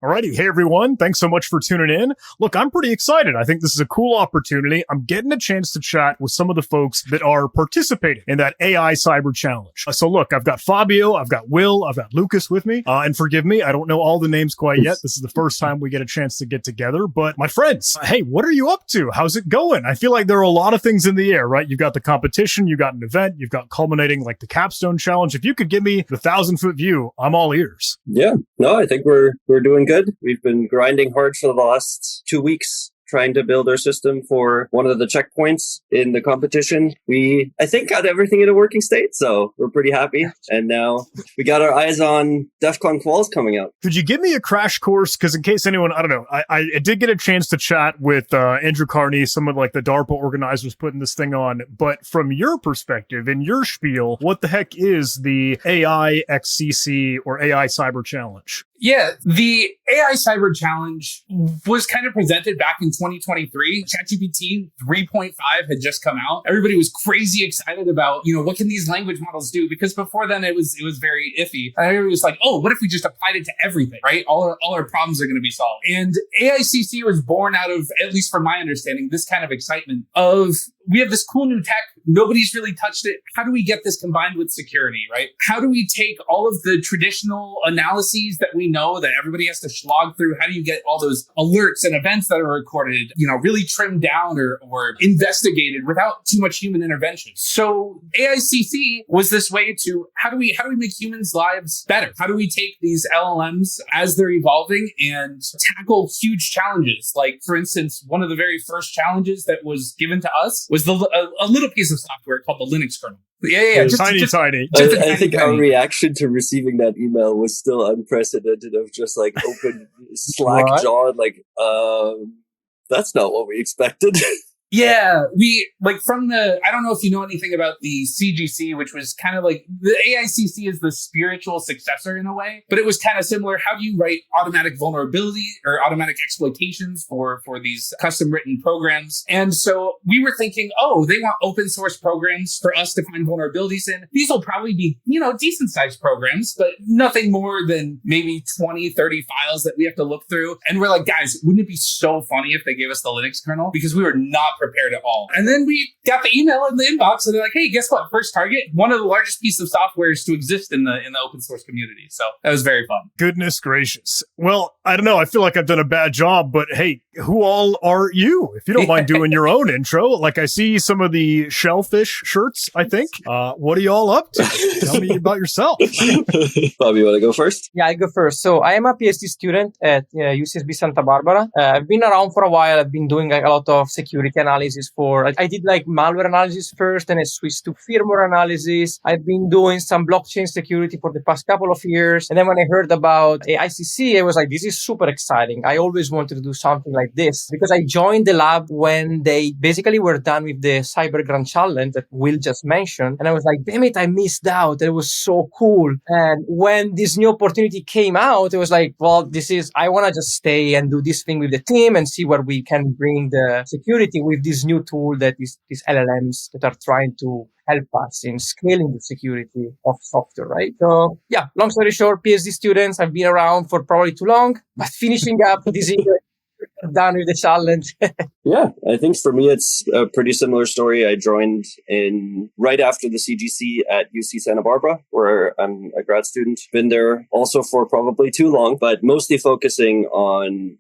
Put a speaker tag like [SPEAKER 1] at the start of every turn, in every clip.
[SPEAKER 1] Alrighty. Hey, everyone. Thanks so much for tuning in. Look, I'm pretty excited. I think this is a cool opportunity. I'm getting a chance to chat with some of the folks that are participating in that AI Cyber Challenge. So look, I've got Fabio, I've got Will, I've got Lucas with me. And forgive me, I don't know all the names quite yet. This is the first time we get a chance to get together. But my friends, hey, what are you up to? How's it going? I feel like there are a lot of things in the air, right? You've got the competition, you've got an event, you've got culminating like the capstone challenge. If you could give me the 1,000-foot view, I'm all ears.
[SPEAKER 2] Yeah, no, I think we're doing good. We've been grinding hard for the last 2 weeks, trying to build our system for one of the checkpoints in the competition. We, I think, got everything in a working state, so we're pretty happy. And now we got our eyes on DEF CON quals coming out.
[SPEAKER 1] Could you give me a crash course? Because in case anyone, I don't know, I did get a chance to chat with Andrew Carney, some of like the DARPA organizers putting this thing on. But from your perspective, in your spiel, what the heck is the AIxCC or AI Cyber Challenge?
[SPEAKER 3] Yeah, the AI Cyber Challenge was kind of presented back in 2023. ChatGPT 3.5 had just come out. Everybody was crazy excited about, what can these language models do? Because before then it was very iffy. And everybody was like, oh, what if we just applied it to everything, right? All our problems are going to be solved. And AICC was born out of, at least from my understanding, this kind of excitement of, we have this cool new tech. Nobody's really touched it. How do we get this combined with security, right? How do we take all of the traditional analyses that we know that everybody has to slog through? How do you get all those alerts and events that are recorded, really trimmed down or investigated without too much human intervention? So AICC was this way to, how do we make humans' lives better? How do we take these LLMs as they're evolving and tackle huge challenges? Like, for instance, one of the very first challenges that was given to us was a little piece of software called the Linux kernel. Yeah.
[SPEAKER 1] Tiny.
[SPEAKER 2] I think our reaction to receiving that email was still unprecedented of just like open Slack jaw, like, that's not what we expected.
[SPEAKER 3] Yeah, we from I don't know if you know anything about the CGC, which was kind of like the AICC is the spiritual successor in a way, but it was kind of similar. How do you write automatic vulnerability or automatic exploitations for these custom written programs? And so we were thinking, oh, they want open source programs for us to find vulnerabilities in. These will probably be, decent sized programs, but nothing more than maybe 20, 30 files that we have to look through. And we're like, guys, wouldn't it be so funny if they gave us the Linux kernel? Because we were not prepared at all. And then we got the email in the inbox and they're like, hey, guess what? First target, one of the largest pieces of software to exist in the open source community. So that was very fun.
[SPEAKER 1] Goodness gracious. Well, I don't know. I feel like I've done a bad job, but hey, who all are you? If you don't mind doing your own intro, like I see some of the Shellphish shirts, I think. What are you all up to? Tell me about yourself.
[SPEAKER 2] Bob, you want to go first?
[SPEAKER 4] Yeah, I go first. So I am a PhD student at UCSB Santa Barbara. I've been around for a while. I've been doing a lot of security analysis I did like malware analysis first, and I switched to firmware analysis. I've been doing some blockchain security for the past couple of years. And then when I heard about AICC, I was like, this is super exciting. I always wanted to do something like this because I joined the lab when they basically were done with the Cyber Grand Challenge that Will just mentioned. And I was like, damn it, I missed out. It was so cool. And when this new opportunity came out, it was like, well, I want to just stay and do this thing with the team and see where we can bring the security with this new tool that is these LLMs that are trying to help us in scaling the security of software, right? So yeah, long story short, PhD students, I've been around for probably too long, but finishing up this year, done with the challenge.
[SPEAKER 2] Yeah, I think for me, it's a pretty similar story. I joined right after the CGC at UC Santa Barbara, where I'm a grad student. Been there also for probably too long, but mostly focusing on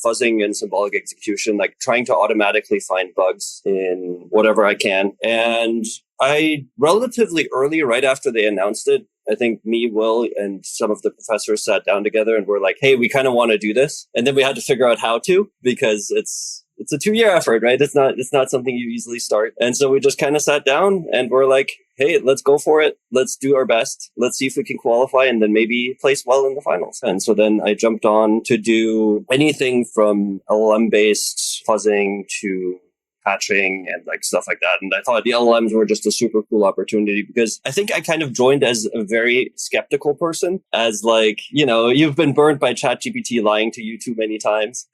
[SPEAKER 2] fuzzing and symbolic execution, like trying to automatically find bugs in whatever I can. And I relatively early, right after they announced it, I think me, Will, and some of the professors sat down together and were like, hey, we kind of want to do this. And then we had to figure out how to, because it's a 2-year effort, right? It's not something you easily start. And so we just kind of sat down and we're like, hey, let's go for it. Let's do our best. Let's see if we can qualify and then maybe place well in the finals. And so then I jumped on to do anything from LLM-based fuzzing to patching and like stuff like that. And I thought the LLMs were just a super cool opportunity because I think I kind of joined as a very skeptical person, as like, you've been burned by ChatGPT lying to you too many times.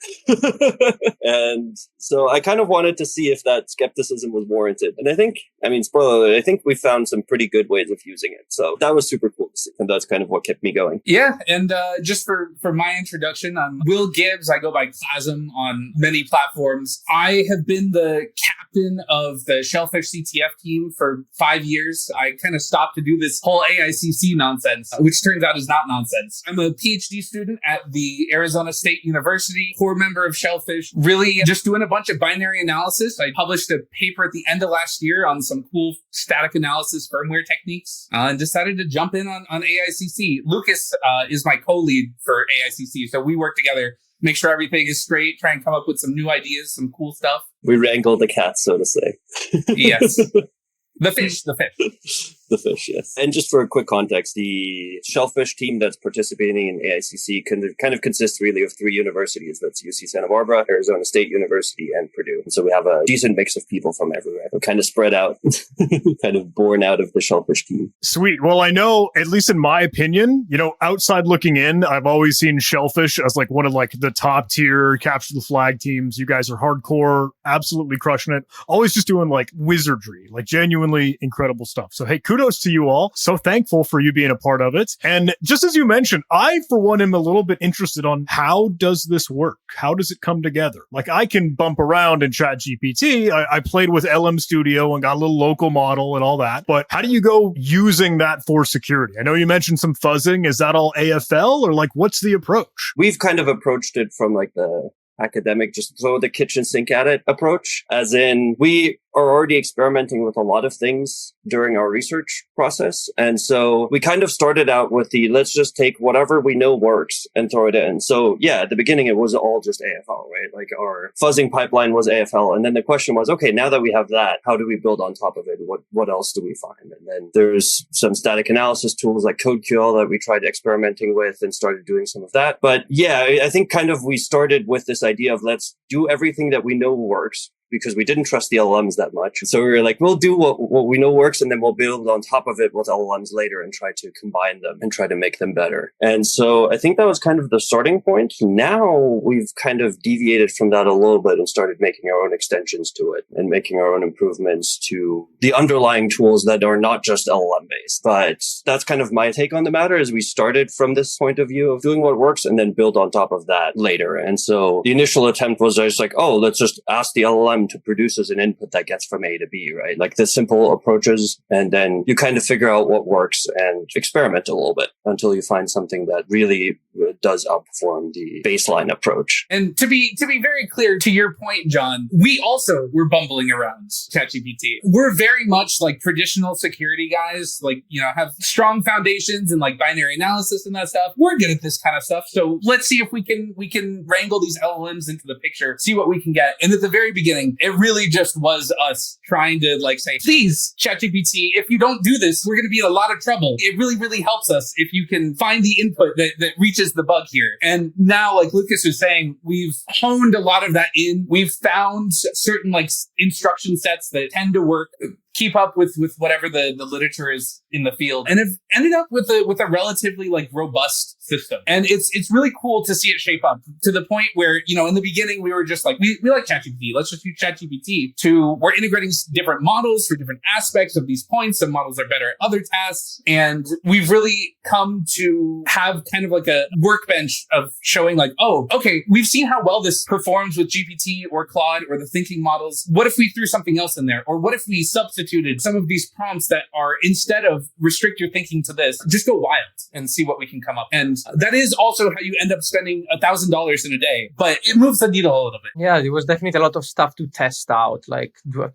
[SPEAKER 2] And so I kind of wanted to see if that skepticism was warranted. And spoiler alert, I think we found some pretty good ways of using it. So that was super cool to see. And that's kind of what kept me going.
[SPEAKER 3] Yeah. And just for my introduction, I'm Will Gibbs. I go by Clasm on many platforms. I have been the captain of the Shellphish CTF team for 5 years. I kind of stopped to do this whole AICC nonsense, which turns out is not nonsense. I'm a PhD student at the Arizona State University, core member of Shellphish, really just doing a bunch of binary analysis. I published a paper at the end of last year on some cool static analysis firmware techniques and decided to jump in on AICC. Lucas is my co-lead for AICC, so we work together, make sure everything is straight, try and come up with some new ideas, some cool stuff.
[SPEAKER 2] We wrangle the cats, so to say.
[SPEAKER 3] Yes. The fish.
[SPEAKER 2] The fish, yes. And just for a quick context, the Shellphish team that's participating in AICC kind of consists really of 3 universities. That's UC Santa Barbara, Arizona State University, and Purdue. And so we have a decent mix of people from everywhere. We're kind of spread out, kind of born out of the Shellphish team.
[SPEAKER 1] Sweet. Well, I know, at least in my opinion, outside looking in, I've always seen Shellphish as like one of like the top tier capture the flag teams. You guys are hardcore, absolutely crushing it. Always just doing like wizardry, like genuinely incredible stuff. So hey, kudos to you all. So thankful for you being a part of it. And just as you mentioned, I, for one, am a little bit interested on how does this work? How does it come together? Like I can bump around in ChatGPT. I played with LM Studio and got a little local model and all that. But how do you go using that for security? I know you mentioned some fuzzing. Is that all AFL or like what's the approach?
[SPEAKER 2] We've kind of approached it from like the academic, just throw the kitchen sink at it approach, as in we are already experimenting with a lot of things during our research process. And so we kind of started out with let's just take whatever we know works and throw it in. So yeah, at the beginning, it was all just AFL, right? Like our fuzzing pipeline was AFL. And then the question was, okay, now that we have that, how do we build on top of it? What else do we find? And then there's some static analysis tools like CodeQL that we tried experimenting with and started doing some of that. But yeah, I think kind of we started with this idea of let's do everything that we know works, because we didn't trust the LLMs that much. So we were like, we'll do what we know works, and then we'll build on top of it with LLMs later and try to combine them and try to make them better. And so I think that was kind of the starting point. Now we've kind of deviated from that a little bit and started making our own extensions to it and making our own improvements to the underlying tools that are not just LLM based. But that's kind of my take on the matter, is we started from this point of view of doing what works and then build on top of that later. And so the initial attempt was just like, oh, let's just ask the LLM to produce as an input that gets from A to B, right? Like the simple approaches. And then you kind of figure out what works and experiment a little bit until you find something that really does outperform the baseline approach.
[SPEAKER 3] And to be very clear to your point, John, we also were bumbling around ChatGPT. We're very much like traditional security guys, like, have strong foundations in like binary analysis and that stuff. We're good at this kind of stuff. So let's see if we can wrangle these LLMs into the picture, see what we can get. And at the very beginning, it really just was us trying to like say, please, ChatGPT, if you don't do this, we're going to be in a lot of trouble. It really, really helps us if you can find the input that reaches the bug here. And now, like Lucas was saying, we've honed a lot of that in. We've found certain like instruction sets that tend to work, keep up with whatever the literature is in the field, and have ended up with a relatively like robust system. And it's really cool to see it shape up to the point where, in the beginning we were just like, we like ChatGPT, let's just use ChatGPT, to we're integrating different models for different aspects of these points. Some models are better at other tasks. And we've really come to have kind of like a workbench of showing like, oh, okay, we've seen how well this performs with GPT or Claude or the thinking models. What if we threw something else in there? Or what if we substituted some of these prompts that are, instead of restrict your thinking to this, just go wild and see what we can come up. And that is also how you end up spending $1,000 in a day, but it moves the needle a little bit.
[SPEAKER 4] Yeah, there was definitely a lot of stuff to test out. Like,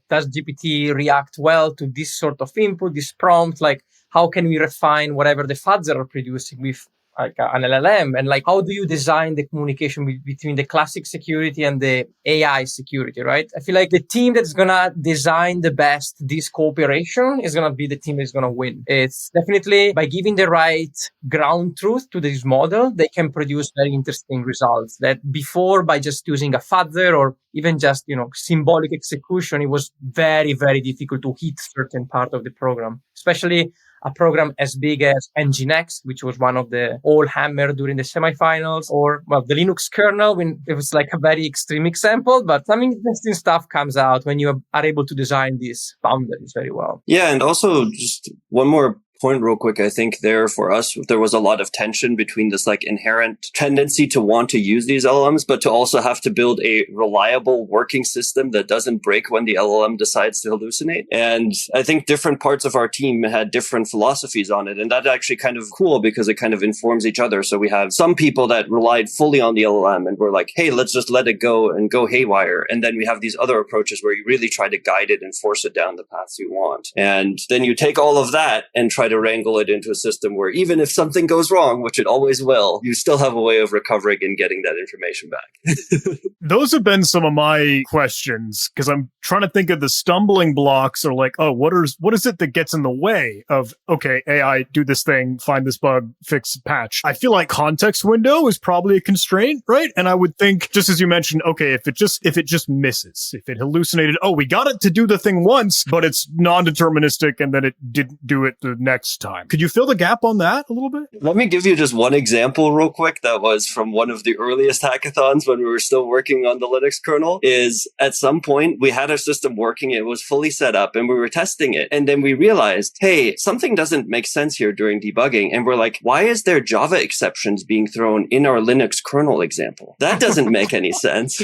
[SPEAKER 4] does GPT react well to this sort of input, this prompt? Like, how can we refine whatever the fuzzer are producing with like an LLM, and like how do you design the communication between the classic security and the AI security, right? I feel like the team that's gonna design the best this cooperation is gonna be the team that's gonna win. It's definitely by giving the right ground truth to this model, they can produce very interesting results that before, by just using a fudder or even just, symbolic execution, it was very, very difficult to hit certain part of the program, especially a program as big as Nginx, which was one of the all hammered during the semifinals, or the Linux kernel, when it was like a very extreme example, but some interesting stuff comes out when you are able to design these boundaries very well.
[SPEAKER 2] Yeah, and also just one more point real quick. I think there for us, there was a lot of tension between this like inherent tendency to want to use these LLMs, but to also have to build a reliable working system that doesn't break when the LLM decides to hallucinate. And I think different parts of our team had different philosophies on it. And that's actually kind of cool because it kind of informs each other. So we have some people that relied fully on the LLM and were like, hey, let's just let it go and go haywire. And then we have these other approaches where you really try to guide it and force it down the paths you want. And then you take all of that and try to wrangle it into a system where even if something goes wrong, which it always will, you still have a way of recovering and getting that information back.
[SPEAKER 1] Those have been some of my questions because I'm trying to think of the stumbling blocks or like, oh, what is it that gets in the way of, okay, AI, do this thing, find this bug, fix, patch. I feel like context window is probably a constraint, right? And I would think, just as you mentioned, okay, if it just misses, if it hallucinated, oh, we got it to do the thing once, but it's non-deterministic and then it didn't do it the next time. Could you fill the gap on that a little bit?
[SPEAKER 2] Let me give you just one example real quick that was from one of the earliest hackathons when we were still working on the Linux kernel. Is at some point we had our system working, it was fully set up and we were testing it. And then we realized, hey, something doesn't make sense here during debugging. And we're like, why is there Java exceptions being thrown in our Linux kernel example? That doesn't make any sense.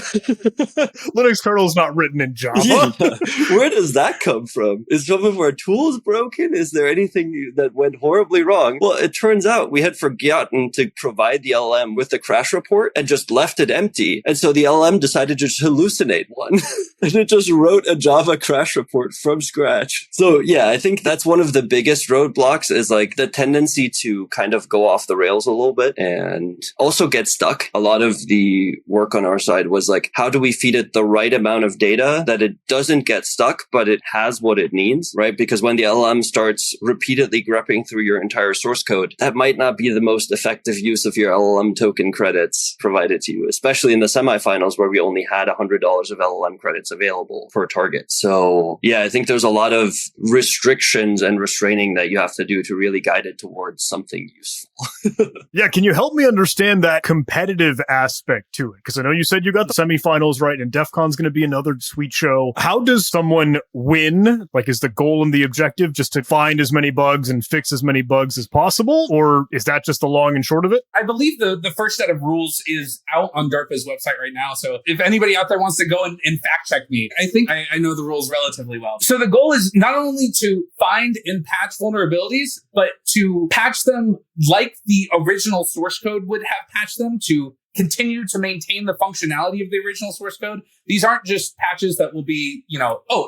[SPEAKER 1] Linux kernel is not written in Java.
[SPEAKER 2] Yeah. Where does that come from? Is some of our tools broken? Is there anything that went horribly wrong? Well, it turns out we had forgotten to provide the LLM with the crash report and just left it empty. And so the LLM decided to just hallucinate one. And it just wrote a Java crash report from scratch. So yeah, I think that's one of the biggest roadblocks is like the tendency to kind of go off the rails a little bit and also get stuck. A lot of the work on our side was like, how do we feed it the right amount of data that it doesn't get stuck, but it has what it needs, right? Because when the LLM starts repeatedly grepping through your entire source code, that might not be the most effective use of your LLM token credits provided to you, especially in the semifinals where we only had $100 of LLM credits available per target. So yeah, I think there's a lot of restrictions and restraining that you have to do to really guide it towards something useful.
[SPEAKER 1] Yeah, can you help me understand that competitive aspect to it? Because I know you said you got the semifinals right, and DEF CON's going to be another sweet show. How does someone win? Like, is the goal and the objective just to find as many bugs and fix as many bugs as possible? Or is that just the long and short of it?
[SPEAKER 3] I believe the first set of rules is out on DARPA's website right now. So if anybody out there wants to go and fact check me, I think I know the rules relatively well. So the goal is not only to find and patch vulnerabilities, but to patch them like the original source code would have patched them, to continue to maintain the functionality of the original source code. These aren't just patches that will be,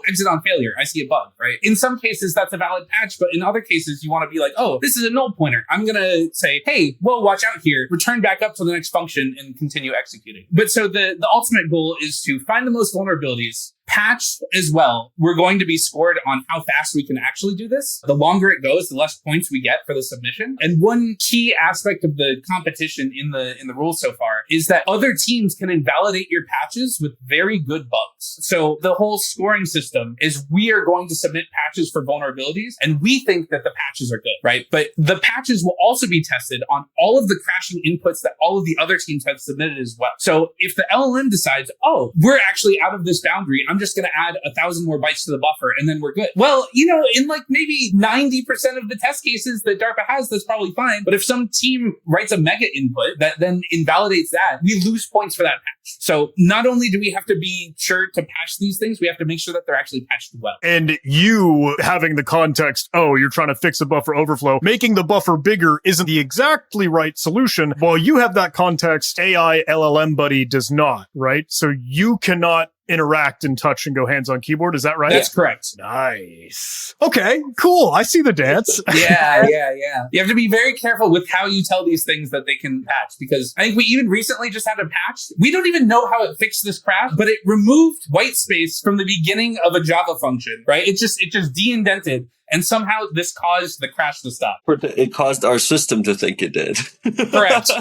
[SPEAKER 3] exit on failure. I see a bug, right? In some cases, that's a valid patch, but in other cases, you want to be like, oh, this is a null pointer. I'm going to say, hey, well, watch out here, return back up to the next function and continue executing. But so the ultimate goal is to find the most vulnerabilities, patch as well. We're going to be scored on how fast we can actually do this. The longer it goes, the less points we get for the submission. And one key aspect of the competition in the rules so far is that other teams can invalidate your patches with very good bugs. So the whole scoring system is we are going to submit patches for vulnerabilities, and we think that the patches are good, right? But the patches will also be tested on all of the crashing inputs that all of the other teams have submitted as well. So if the LLM decides, oh, we're actually out of this boundary, I'm just going to add 1,000 more bytes to the buffer and then we're good. Well, in like maybe 90% of the test cases that DARPA has, that's probably fine. But if some team writes a mega input that then invalidates that, we lose points for that patch. So not only do we have to be sure to patch these things, we have to make sure that they're actually patched well. And
[SPEAKER 1] you having the context, oh, you're trying to fix a buffer overflow, making the buffer bigger isn't the exactly right solution. While you have that context, AI LLM buddy does not, right? So you cannot interact and touch and go hands on keyboard. Is that right?
[SPEAKER 3] That's correct.
[SPEAKER 1] Nice. Okay, cool. I see the dance.
[SPEAKER 3] Yeah. You have to be very careful with how you tell these things that they can patch, because I think we even recently just had a patch. We don't even know how it fixed this crash, but it removed white space from the beginning of a Java function, right? It just de-indented. And somehow this caused the crash to stop.
[SPEAKER 2] It caused our system to think it did.
[SPEAKER 3] Correct.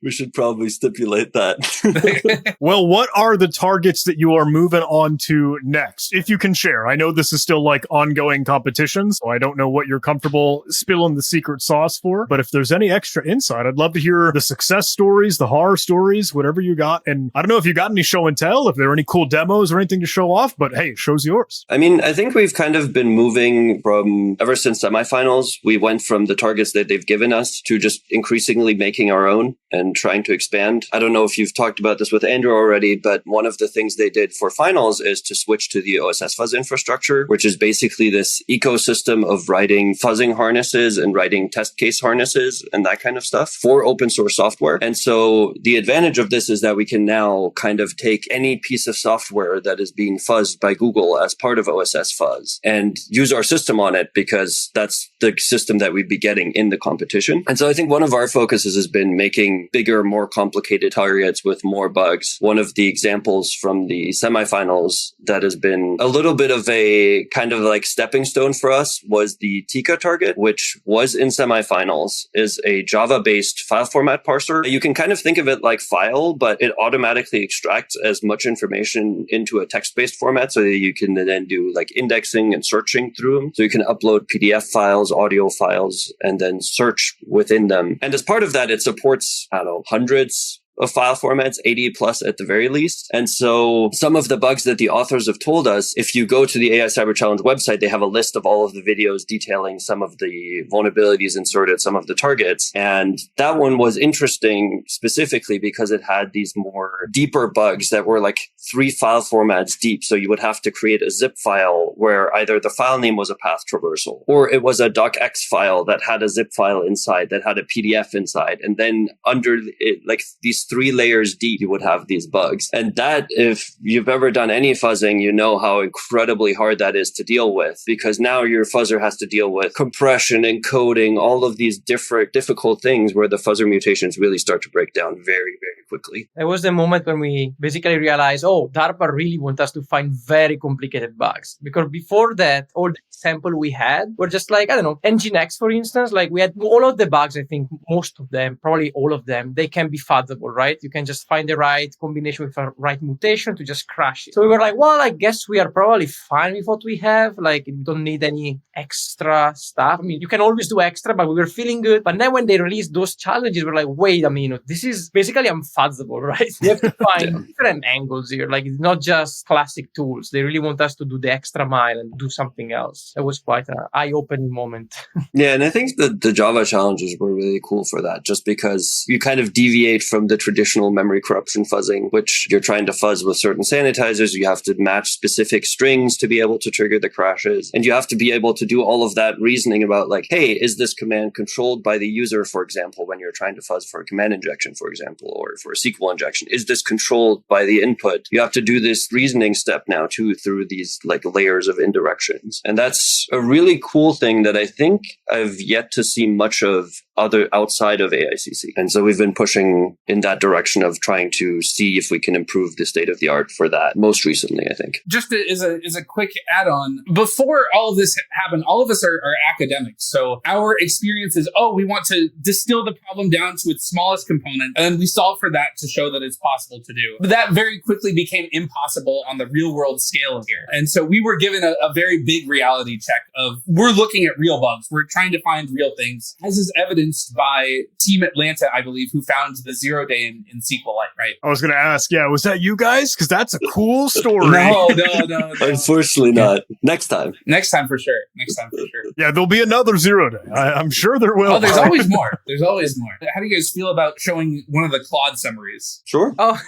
[SPEAKER 2] We should probably stipulate that.
[SPEAKER 1] Well, what are the targets that you are moving on to next? If you can share. I know this is still like ongoing competitions, so I don't know what you're comfortable spilling the secret sauce for. But if there's any extra insight, I'd love to hear the success stories, the horror stories, whatever you got. And I don't know if you got any show and tell, if there are any cool demos or anything to show off, but hey, show's yours.
[SPEAKER 2] I mean, I think we've kind of been moving from, ever since semifinals, we went from the targets that they've given us to just increasingly making our own and trying to expand. I don't know if you've talked about this with Andrew already, but one of the things they did for finals is to switch to the OSS fuzz infrastructure, which is basically this ecosystem of writing fuzzing harnesses and writing test case harnesses and that kind of stuff for open source software. And so the advantage of this is that we can now kind of take any piece of software that is being fuzzed by Google as part of OSS fuzz and use our system on it, because that's the system that we'd be getting in the competition. And so I think one of our focuses has been making bigger, more complicated targets with more bugs. One of the examples from the semifinals that has been a little bit of a kind of like stepping stone for us was the Tika target, which was in semifinals, is a Java-based file format parser. You can kind of think of it like file, but it automatically extracts as much information into a text-based format so that you can then do like indexing and searching through them. So you can upload PDF files, audio files, and then search within them. And as part of that, it supports, I don't know, hundreds of file formats, 80 plus at the very least. And so some of the bugs that the authors have told us, if you go to the AI Cyber Challenge website, they have a list of all of the videos detailing some of the vulnerabilities inserted, some of the targets. And that one was interesting specifically because it had these more deeper bugs that were like 3 file formats deep. So you would have to create a zip file where either the file name was a path traversal or it was a docx file that had a zip file inside that had a PDF inside. And then under it, like these 3 layers deep, you would have these bugs. And that, if you've ever done any fuzzing, you know how incredibly hard that is to deal with, because now your fuzzer has to deal with compression, encoding, all of these different difficult things where the fuzzer mutations really start to break down very, very quickly.
[SPEAKER 4] It was the moment when we basically realized, oh, DARPA really want us to find very complicated bugs. Because before that, all the sample we had were just like, I don't know, Nginx, for instance, like we had all of the bugs, I think most of them, probably all of them, they can be fuzzable, right? You can just find the right combination with a right mutation to just crash it. So we were like, well, I guess we are probably fine with what we have. Like, we don't need any extra stuff. I mean, you can always do extra, but we were feeling good. But then when they released those challenges, we're like, wait a minute, this is basically unfuzzable, right? You have to find different angles here. Like, it's not just classic tools. They really want us to do the extra mile and do something else. It was quite an eye-opening moment.
[SPEAKER 2] Yeah, and I think the Java challenges were really cool for that, just because you kind of deviate from the traditional memory corruption fuzzing, which you're trying to fuzz with certain sanitizers. You have to match specific strings to be able to trigger the crashes. And you have to be able to do all of that reasoning about like, hey, is this command controlled by the user, for example, when you're trying to fuzz for a command injection, for example, or for a SQL injection? Is this controlled by the input? You have to do this reasoning step now too through these like layers of indirections. And that's a really cool thing that I think I've yet to see much of other outside of AICC. And so we've been pushing in that direction of trying to see if we can improve the state of the art for that most recently, I think.
[SPEAKER 3] Just as a quick add-on, before all of this happened, all of us are academics. So our experience is, we want to distill the problem down to its smallest component, and then we solve for that to show that it's possible to do. But that very quickly became impossible on the real world scale here. And so we were given a very big reality check of, we're looking at real bugs. We're trying to find real things, as is evidenced by Team Atlanta, I believe, who found the 0 day in SQLite, right?
[SPEAKER 1] I was going to ask, was that you guys? Because that's a cool story.
[SPEAKER 3] No.
[SPEAKER 2] Unfortunately not. Next time for sure.
[SPEAKER 1] Yeah, there'll be another 0 day. I'm sure there will.
[SPEAKER 3] Oh, there's always more. How do you guys feel about showing one of the Claude summaries?
[SPEAKER 2] Sure.
[SPEAKER 4] Oh,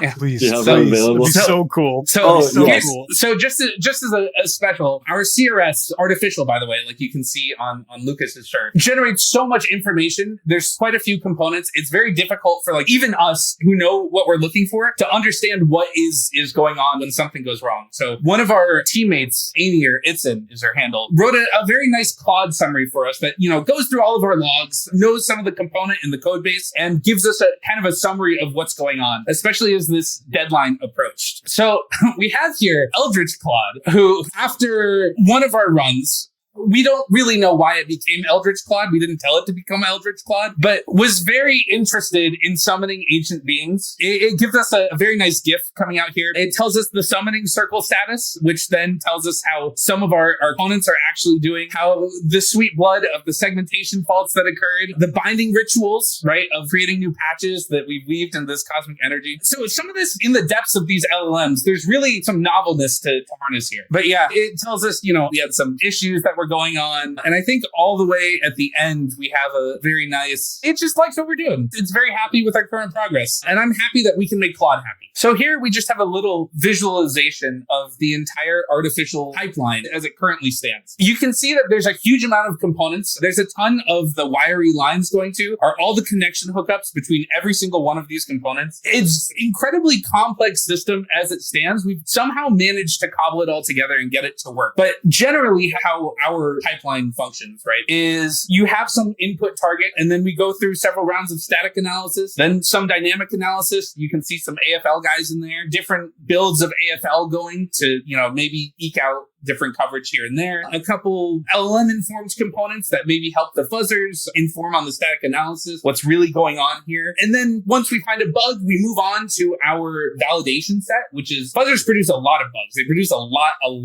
[SPEAKER 3] yeah.
[SPEAKER 1] Please.
[SPEAKER 2] Available.
[SPEAKER 1] So cool.
[SPEAKER 3] So
[SPEAKER 1] cool.
[SPEAKER 3] So just as a special, our CRS, artificial, by the way, like you can see on Lucas's shirt, generates so much information. There's quite a few components. It's very difficult for like even us who know know what we're looking for, to understand what is going on when something goes wrong. So one of our teammates, Amy, or Itzen is her handle, wrote a very nice Claude summary for us that, goes through all of our logs, knows some of the component in the code base, and gives us a kind of a summary of what's going on, especially as this deadline approached. So we have here Eldritch Claude, who after one of our runs, we don't really know why it became Eldritch Claude. We didn't tell it to become Eldritch Claude, but was very interested in summoning ancient beings. It gives us a very nice GIF coming out here. It tells us the summoning circle status, which then tells us how some of our opponents are actually doing, how the sweet blood of the segmentation faults that occurred, the binding rituals, right, of creating new patches that we've weaved in this cosmic energy. So some of this in the depths of these LLMs, there's really some novelness to harness here. But yeah, it tells us, we had some issues that were going on. And I think all the way at the end, we have a very nice, it just likes what we're doing. It's very happy with our current progress. And I'm happy that we can make Claude happy. So here we just have a little visualization of the entire artificial pipeline as it currently stands. You can see that there's a huge amount of components. There's a ton of the wiry lines going to are all the connection hookups between every single one of these components. It's incredibly complex system as it stands. We've somehow managed to cobble it all together and get it to work. But generally how our pipeline functions, right, is you have some input target, and then we go through several rounds of static analysis, then some dynamic analysis. You can see some AFL guys in there, different builds of AFL going to, maybe eke out different coverage here and there. A couple LLM informed components that maybe help the fuzzers inform on the static analysis, what's really going on here. And then once we find a bug, we move on to our validation set, which is fuzzers produce a lot of bugs. They produce a lot of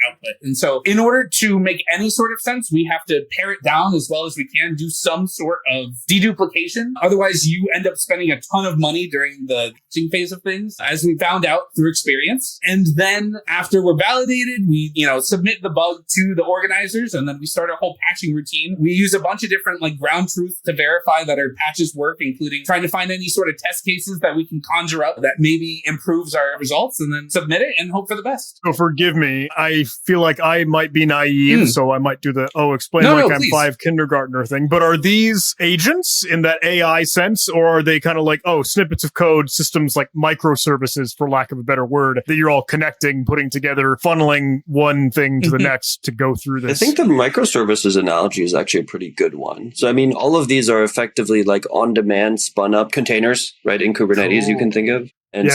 [SPEAKER 3] output. And so in order to make any sort of sense, we have to pare it down as well as we can, do some sort of deduplication. Otherwise, you end up spending a ton of money during the patching phase of things, as we found out through experience. And then after we're validated, we submit the bug to the organizers, and then we start a whole patching routine. We use a bunch of different ground truth to verify that our patches work, including trying to find any sort of test cases that we can conjure up that maybe improves our results, and then submit it and hope for the best.
[SPEAKER 1] So forgive me. I feel like I might be naive, so I might do the, explain I'm
[SPEAKER 3] please.
[SPEAKER 1] 5 kindergartner thing. But are these agents in that AI sense, or are they kind of like, snippets of code, systems like microservices, for lack of a better word, that you're all connecting, putting together, funneling one thing to the next to go through this?
[SPEAKER 2] I think the microservices analogy is actually a pretty good one. So, all of these are effectively like on-demand spun up containers, right, in Kubernetes, you can think of. And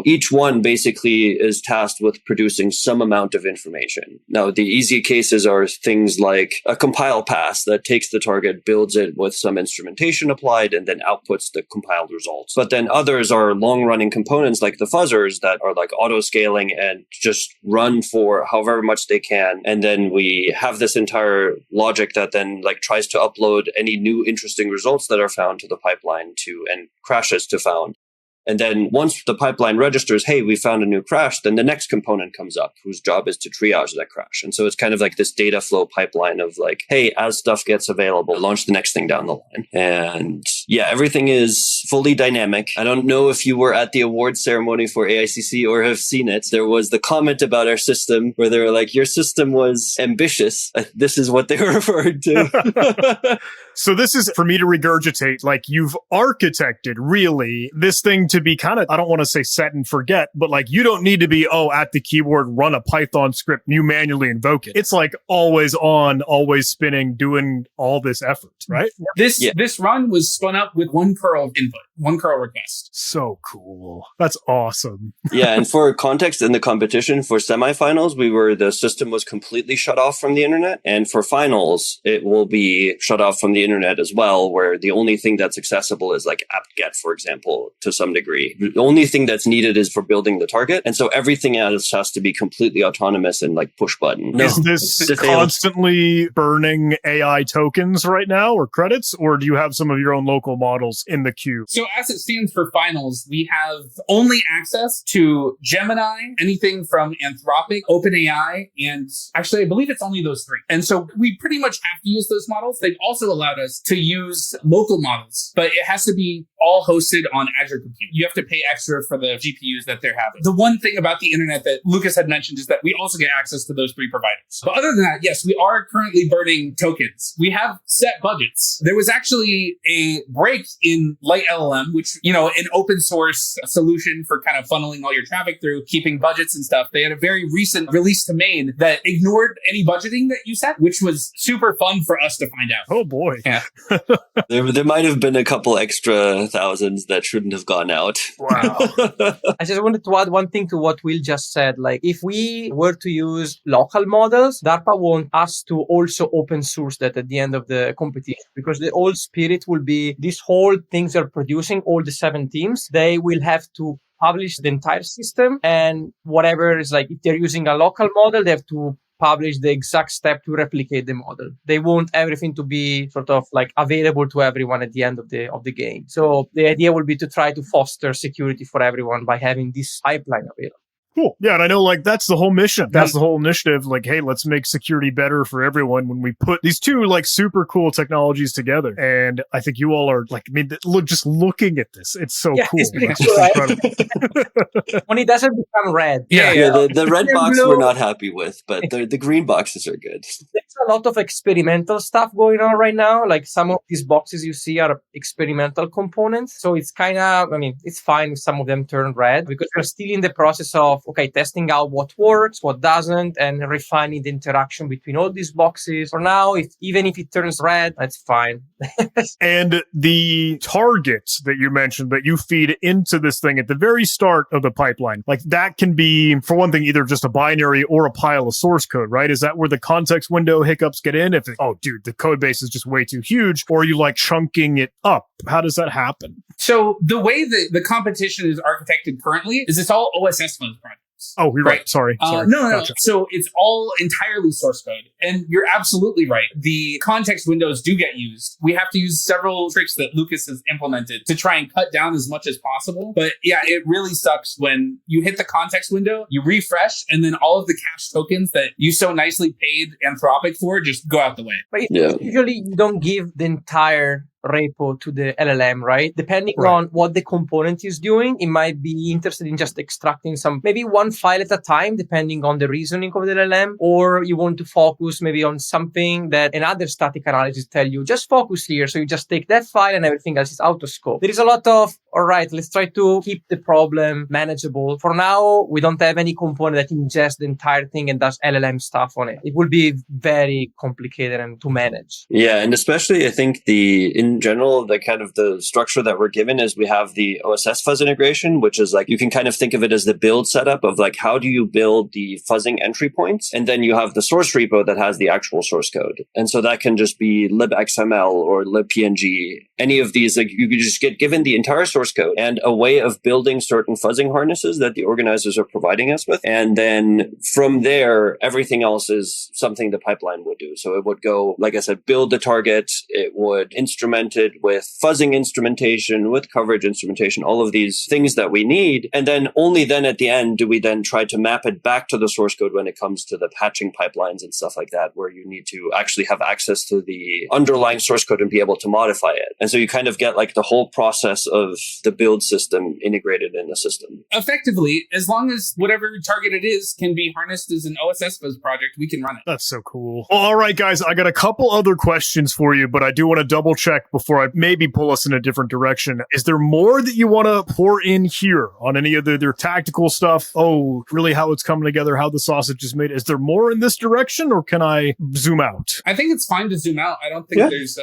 [SPEAKER 2] each one basically is tasked with producing some amount of information. Now, the easy cases are things like a compile pass that takes the target, builds it with some instrumentation applied, and then outputs the compiled results. But then others are long-running components like the fuzzers that are like auto-scaling and just run for however much they can. And then we have this entire logic that then tries to upload any new interesting results that are found to the pipeline and crashes to found. And then once the pipeline registers, hey, we found a new crash, then the next component comes up whose job is to triage that crash. And so it's kind of like this data flow pipeline of hey, as stuff gets available, launch the next thing down the line. And yeah, everything is fully dynamic. I don't know if you were at the awards ceremony for AICC or have seen it. There was the comment about our system where they were like, your system was ambitious. This is what they were referring to.
[SPEAKER 1] So this is for me to regurgitate, you've architected really this thing to be kind of, I don't want to say set and forget, but you don't need to be, at the keyboard, run a Python script, you manually invoke it. It's always on, always spinning, doing all this effort, right?
[SPEAKER 3] This run was spun up with one curl input, one curl request.
[SPEAKER 1] So cool. That's awesome.
[SPEAKER 2] Yeah. And for context in the competition for semifinals, the system was completely shut off from the internet. And for finals, it will be shut off from the internet as well, where the only thing that's accessible is apt-get, for example, to some degree. The only thing that's needed is for building the target. And so everything else has to be completely autonomous and push button.
[SPEAKER 1] Is this constantly burning AI tokens right now or credits, or do you have some of your own local models in the queue?
[SPEAKER 3] So as it stands for finals, we have only access to Gemini, anything from Anthropic, OpenAI, and actually I believe it's only those 3. And so we pretty much have to use those models. They've also allowed us to use local models, but it has to be all hosted on Azure Compute. You have to pay extra for the GPUs that they're having. The one thing about the internet that Lucas had mentioned is that we also get access to those 3 providers. But other than that, yes, we are currently burning tokens. We have set budgets. There was actually a break in Light LLM, which, an open source solution for kind of funneling all your traffic through, keeping budgets and stuff. They had a very recent release to main that ignored any budgeting that you set, which was super fun for us to find out.
[SPEAKER 1] Oh boy.
[SPEAKER 3] Yeah.
[SPEAKER 2] There might have been a couple extra thousands that shouldn't have gone out.
[SPEAKER 1] Wow.
[SPEAKER 4] I just wanted to add one thing to what Will just said. Like, if we were to use local models, DARPA want us to also open source that at the end of the competition, because the whole spirit will be this whole things they're producing, all the 7 teams, they will have to publish the entire system, and whatever is like, if they're using a local model, they have to publish the exact step to replicate the model. They want everything to be sort of like available to everyone at the end of the game. So the idea will be to try to foster security for everyone by having this pipeline available.
[SPEAKER 1] Cool. Yeah, and I know that's the whole mission. That's the whole initiative. Like, hey, let's make security better for everyone when we put these 2 super cool technologies together. And I think you all are just looking at this, it's so cool.
[SPEAKER 4] It's pretty
[SPEAKER 1] It's
[SPEAKER 4] cool,
[SPEAKER 1] just
[SPEAKER 4] right?
[SPEAKER 1] incredible.
[SPEAKER 4] When it doesn't become red.
[SPEAKER 2] The red box
[SPEAKER 4] blue.
[SPEAKER 2] we're not happy with, but the green boxes are good.
[SPEAKER 4] There's a lot of experimental stuff going on right now. Like, some of these boxes you see are experimental components. So it's kind of, it's fine if some of them turn red, because we're still in the process of, testing out what works, what doesn't, and refining the interaction between all these boxes. For now, even if it turns red, that's fine.
[SPEAKER 1] And the targets that you mentioned that you feed into this thing at the very start of the pipeline, like that can be, for one thing, either just a binary or a pile of source code, right? Is that where the context window hiccups get in? If, the code base is just way too huge, or are you chunking it up? How does that happen?
[SPEAKER 3] So the way that the competition is architected currently is it's all OSS fuzz projects.
[SPEAKER 1] Oh, you're right. Sorry.
[SPEAKER 3] No.
[SPEAKER 1] Gotcha.
[SPEAKER 3] So it's all entirely source code. And you're absolutely right. The context windows do get used. We have to use several tricks that Lucas has implemented to try and cut down as much as possible. But yeah, it really sucks when you hit the context window, you refresh, and then all of the cache tokens that you so nicely paid Anthropic for just go out the way.
[SPEAKER 4] But usually you don't give the entire repo to the LLM, right? Depending on what the component is doing, it might be interested in just extracting maybe one file at a time, depending on the reasoning of the LLM, or you want to focus maybe on something that another static analysis tell you, just focus here. So you just take that file and everything else is out of scope. There is a lot of, all right, let's try to keep the problem manageable. For now, we don't have any component that ingests the entire thing and does LLM stuff on it. It will be very complicated and to manage.
[SPEAKER 2] Yeah, and especially I think in general, the structure that we're given is we have the OSS fuzz integration, which is you can kind of think of it as the build setup of how do you build the fuzzing entry points? And then you have the source repo that has the actual source code. And so that can just be libxml or libpng. Any of these, you can just get given the entire source code and a way of building certain fuzzing harnesses that the organizers are providing us with. And then from there, everything else is something the pipeline would do. So it would go, like I said, build the target. It would instrument it with fuzzing instrumentation, with coverage instrumentation, all of these things that we need. And then only then at the end do we then try to map it back to the source code when it comes to the patching pipelines and stuff like that, where you need to actually have access to the underlying source code and be able to modify it. And so you kind of get the whole process of the build system integrated in the system.
[SPEAKER 3] Effectively, as long as whatever target it is can be harnessed as an OSS fuzz project, we can run it.
[SPEAKER 1] That's so cool. Well, all right, guys, I got a couple other questions for you, but I do want to double check before I maybe pull us in a different direction. Is there more that you want to pour in here on any of their tactical stuff? Oh, really how it's coming together, how the sausage is made. Is there more in this direction, or can I zoom out?
[SPEAKER 3] I think it's fine to zoom out. I don't think there's,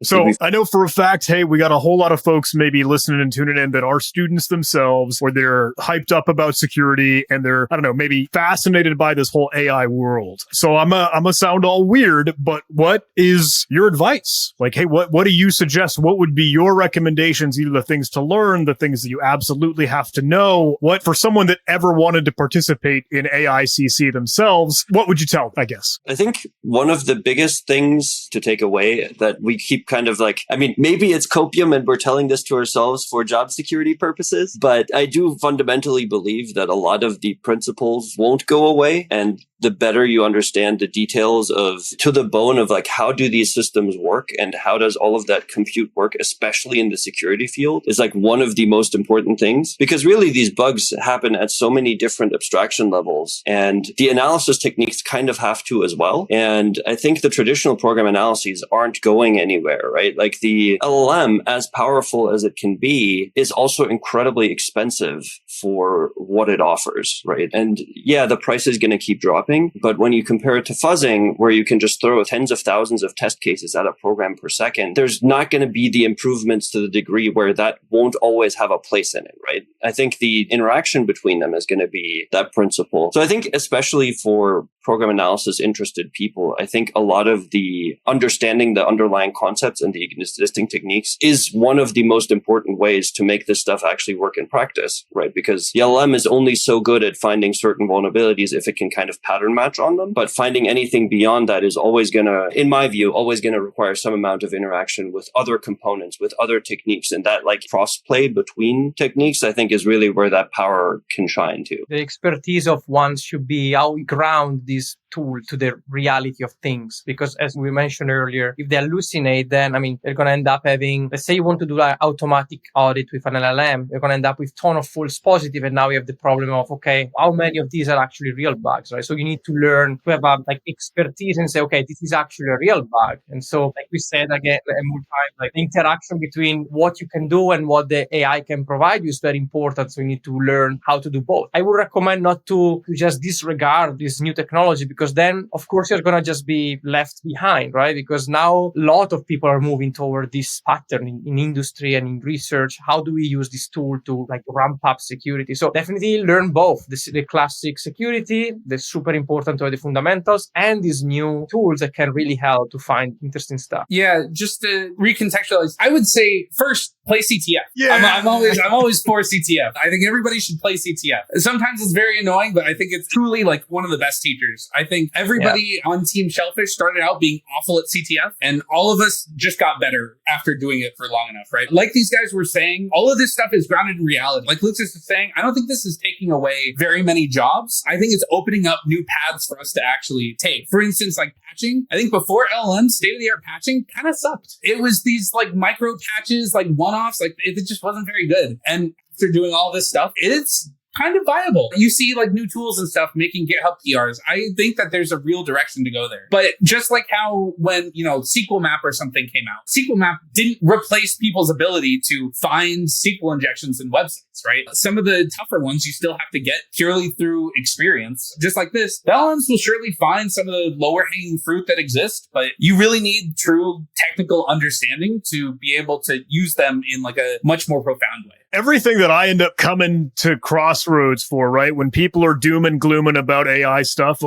[SPEAKER 1] So I know for a fact, hey, we got a whole lot of folks maybe listening and tuning in that are students themselves, or they're hyped up about security and they're, maybe fascinated by this whole AI world. So I'm a sound all weird, but what is your advice? Hey, what do you suggest? What would be your recommendations, either the things to learn, the things that you absolutely have to know? What, for someone that ever wanted to participate in AIxCC themselves, what would you tell, I guess?
[SPEAKER 2] I think one of the biggest things to take away that we keep kind of maybe it's copium and we're telling this to ourselves for job security purposes, but I do fundamentally believe that a lot of the principles won't go away. And the better you understand the details of to the bone of like, how do these systems work and how does all of that compute work, especially in the security field, is like one of the most important things, because really these bugs happen at so many different abstraction levels and the analysis techniques kind of have to as well. And I think the traditional program analyses aren't going anywhere, right? Like the LLM, as powerful as it can be, is also incredibly expensive for what it offers, right? And yeah, the price is going to keep dropping, but when you compare it to fuzzing, where you can just throw tens of thousands of test cases at a program per second, there's not going to be the improvements to the degree where that won't always have a place in it, right? I think the interaction between them is going to be that principle. So I think especially for program analysis interested people, I think a lot of the understanding the underlying concepts and the existing techniques is one of the most important ways to make this stuff actually work in practice, right? Because the LLM is only so good at finding certain vulnerabilities if it can kind of pattern match on them. But finding anything beyond that is always going to, in my view, always going to require some amount of interaction with other components, with other techniques. And that like cross-play between techniques, I think is really where that power can shine too.
[SPEAKER 4] The expertise of one should be how we ground this tool to the reality of things. Because as we mentioned earlier, if they hallucinate, then, they're going to end up having, let's say you want to do an automatic audit with an LLM, you're going to end up with ton of false positive. And now you have the problem of, okay, how many of these are actually real bugs, right? So you need to learn to have expertise and say, okay, this is actually a real bug. And so, like we said again, more time, like the interaction between what you can do and what the AI can provide you is very important. So you need to learn how to do both. I would recommend not to just disregard this new technology, because then, of course, you're going to just be left behind, right? Because now a lot of people are moving toward this pattern in industry and in research. How do we use this tool to ramp up security? So definitely learn both the classic security, the super important or the fundamentals, and these new tools that can really help to find interesting stuff.
[SPEAKER 3] Yeah, just to recontextualize, I would say first, play CTF.
[SPEAKER 1] Yeah.
[SPEAKER 3] I'm always for CTF. I think everybody should play CTF. Sometimes it's very annoying, but I think it's truly one of the best teachers. I think everybody on Team Shellphish started out being awful at CTF, and all of us just got better after doing it for long enough, right? Like these guys were saying, all of this stuff is grounded in reality. Like Lucas is saying, I don't think this is taking away very many jobs. I think it's opening up new paths for us to actually take. For instance, patching. I think before LLM, state-of-the-art patching kind of sucked. It was these micro patches, one-offs. It just wasn't very good. And after doing all this stuff, it's kind of viable. You see new tools and stuff making GitHub PRs. I think that there's a real direction to go there. But just like how when, SQL Map or something came out, SQL Map didn't replace people's ability to find SQL injections in websites, right? Some of the tougher ones you still have to get purely through experience. Just like this, the LLMs will surely find some of the lower hanging fruit that exists, but you really need true technical understanding to be able to use them in a much more profound way.
[SPEAKER 1] Everything that I end up coming to crossroads for, right? When people are doom and glooming about AI stuff,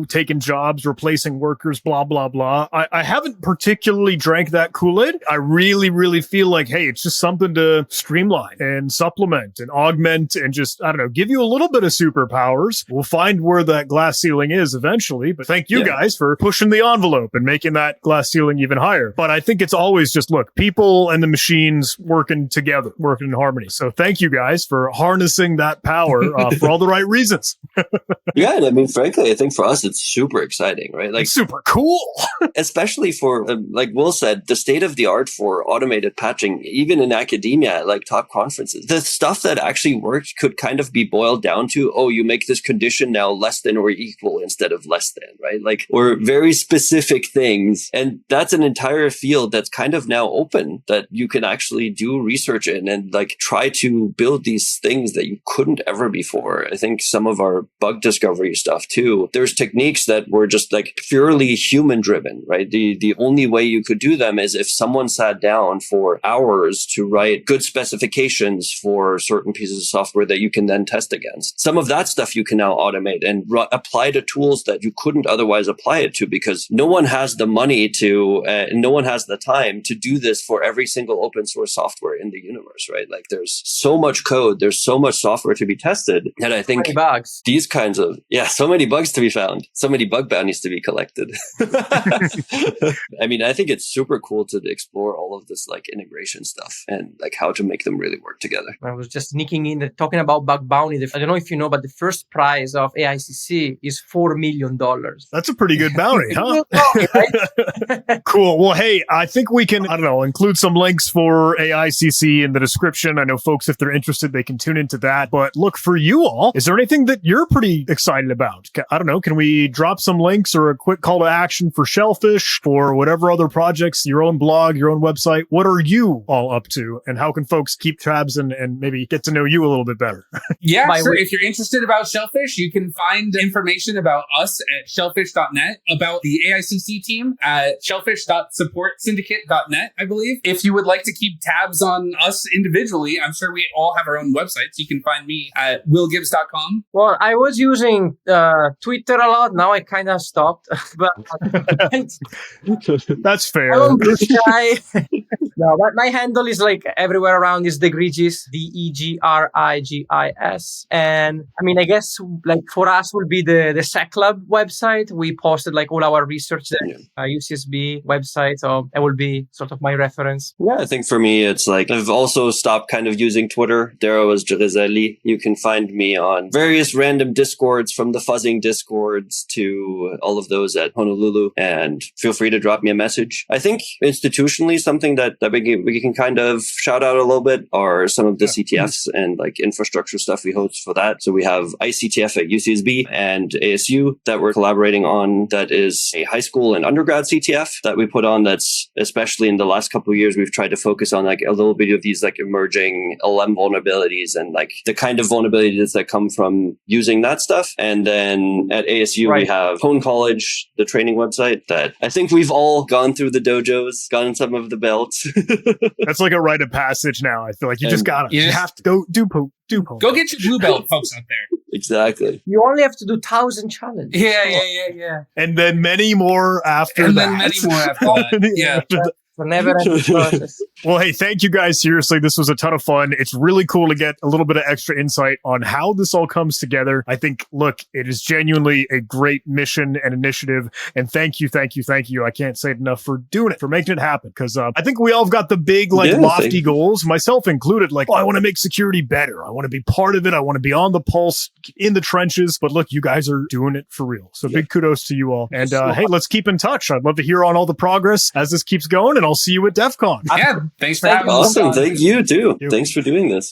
[SPEAKER 1] taking jobs, replacing workers, blah, blah, blah. I haven't particularly drank that Kool-Aid. I really, really feel like, hey, it's just something to streamline and supplement and augment and just, give you a little bit of superpowers. We'll find where that glass ceiling is eventually. But thank you guys for pushing the envelope and making that glass ceiling even higher. But I think it's always just, look, people and the machines working together, working in harmony. So thank you guys for harnessing that power for all the right reasons.
[SPEAKER 2] Yeah, and frankly, I think for us, it's super exciting, right?
[SPEAKER 1] It's super cool.
[SPEAKER 2] Especially for, like Will said, the state of the art for automated patching, even in academia, top conferences. The stuff that actually worked could kind of be boiled down to, you make this condition now less than or equal instead of less than, right? Or very specific things. And that's an entire field that's kind of now open that you can actually do research in and try to build these things that you couldn't ever before. I think some of our bug discovery stuff too, there's techniques that were just purely human driven, right? The only way you could do them is if someone sat down for hours to write good specifications for certain pieces of software that you can then test against. Some of that stuff you can now automate and apply to tools that you couldn't otherwise apply it to, because no one has the money to, no one has the time to do this for every single open source software in the universe, right? There's there's so much code, there's so much software to be tested that I think
[SPEAKER 4] Many bugs.
[SPEAKER 2] these kinds of, so many bugs to be found, so many bug bounties to be collected. I mean, I think it's super cool to explore all of this like integration stuff and like how to make them really work together.
[SPEAKER 4] I was just sneaking in talking about bug bounty. I don't know if you know, but the first prize of AICC is $4 million.
[SPEAKER 1] That's a pretty good bounty, huh?
[SPEAKER 4] Right?
[SPEAKER 1] Cool. Well, hey, I think we can, I don't know, include some links for AICC in the description. I know folks, if they're interested, they can tune into that. But look, for you all, is there anything that you're pretty excited about? I don't know. Can we drop some links or a quick call to action for Shellphish, for whatever other projects, your own blog, your own website? What are you all up to? And how can folks keep tabs and maybe get to know you a little bit better?
[SPEAKER 3] Yeah, sure. If you're interested about Shellphish, you can find information about us at shellphish.net, about the AICC team at shellphish.supportsyndicate.net, I believe. If you would like to keep tabs on us individually, I'm sure we all have our own websites. You can find me at willgibbs.com.
[SPEAKER 4] Well, I was using Twitter a lot. Now I kind of stopped. But
[SPEAKER 1] That's fair.
[SPEAKER 4] I'm on Blue Sky. No, but my handle is like everywhere around is Degrigis, Degrigis. And I mean, I guess like for us will be the SEC Club website. We posted like all our research there, UCSB website. So that will be sort of my reference.
[SPEAKER 2] Yeah, I think for me, it's like I've also stopped kind of using Twitter. There was Girizelli. You can find me on various random Discords, from the fuzzing Discords to all of those at Honolulu. And feel free to drop me a message. I think institutionally, something that we can kind of shout out a little bit are some of the CTFs and like infrastructure stuff we host for that. So we have ICTF at UCSB and ASU that we're collaborating on. That is a high school and undergrad CTF that we put on. That's especially in the last couple of years, we've tried to focus on like a little bit of these like emerging LM vulnerabilities and like the kind of vulnerabilities that come from using that stuff. And then at ASU, we have Hone College, the training website that I think we've all gone through the dojos, gotten some of the belts.
[SPEAKER 1] That's like a rite of passage now. I feel like you just gotta, you have to go do poop.
[SPEAKER 3] Go get your blue belt, folks out there.
[SPEAKER 2] Exactly.
[SPEAKER 4] You only have to do 1,000 challenges.
[SPEAKER 3] Yeah.
[SPEAKER 1] And then many more after that.
[SPEAKER 3] Yeah.
[SPEAKER 4] For never-ending process.
[SPEAKER 1] Well, hey, thank you guys. Seriously, this was a ton of fun. It's really cool to get a little bit of extra insight on how this all comes together. I think, look, it is genuinely a great mission and initiative. And thank you. I can't say it enough for doing it, for making it happen. Because I think we all have got the big, lofty goals, myself included. Like, I want to make security better. I want to be part of it. I want to be on the pulse, in the trenches. But look, you guys are doing it for real. So big kudos to you all. And hey, let's keep in touch. I'd love to hear on all the progress as this keeps going. And I'll see you at DEF CON.
[SPEAKER 3] Yeah, thanks for having me.
[SPEAKER 2] Awesome. Thank you too. Thanks for doing this.